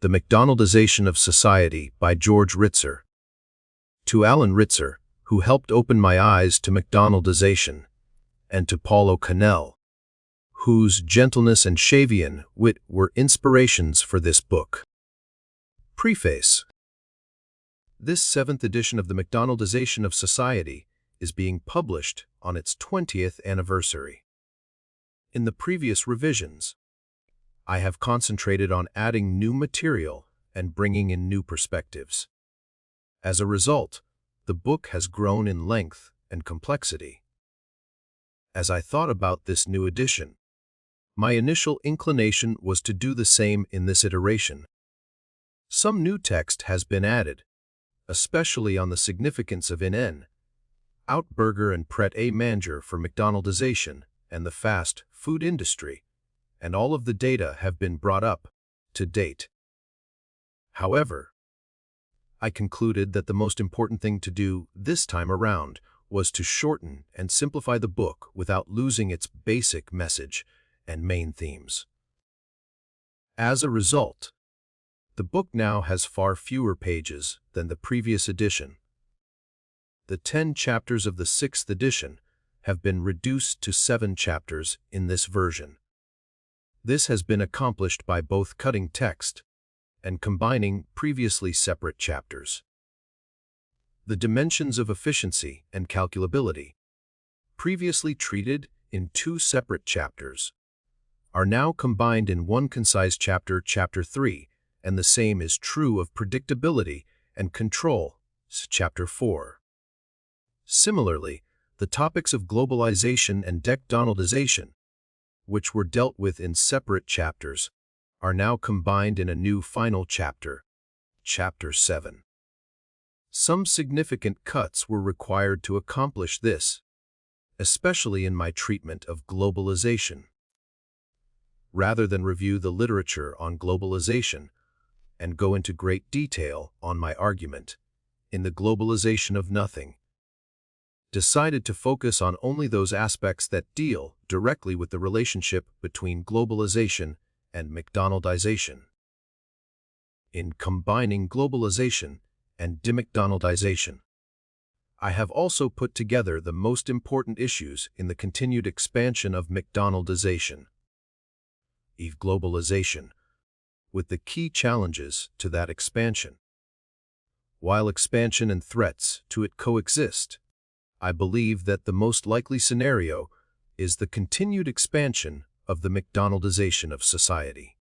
The McDonaldization of Society by George Ritzer. To Alan Ritzer, who helped open my eyes to McDonaldization, and to Paulo Coelho, whose gentleness and Shavian wit were inspirations for this book. Preface. This 7th edition of the McDonaldization of Society is being published on its 20th anniversary. In the previous revisions, I have concentrated on adding new material and bringing in new perspectives. As a result, the book has grown in length and complexity. As I thought about this new edition, my initial inclination was to do the same in this iteration. Some new text has been added, especially on the significance of in out burger and pret-a-manger for McDonaldization and the fast food industry, and all of the data have been brought up to date. However, I concluded that the most important thing to do this time around was to shorten and simplify the book without losing its basic message and main themes. As a result, the book now has far fewer pages than the previous edition. The 10 chapters of the 6th edition have been reduced to 7 chapters in this version. This has been accomplished by both cutting text and combining previously separate chapters. The dimensions of efficiency and calculability, previously treated in 2 separate chapters, are now combined in one concise chapter, Chapter 3, and the same is true of predictability and control, Chapter 4. Similarly, the topics of globalization and McDonaldization, which were dealt with in separate chapters, are now combined in a new final chapter, Chapter 7. Some significant cuts were required to accomplish this, especially in my treatment of globalization. Rather than review the literature on globalization and go into great detail on my argument in the globalization of nothing, decided to focus on only those aspects that deal directly with the relationship between globalization and McDonaldization. In combining globalization and McDonaldization, I have also put together the most important issues in the continued expansion of McDonaldization, globalization, with the key challenges to that expansion. While expansion and threats to it coexist, I believe that the most likely scenario is the continued expansion of the McDonaldization of society.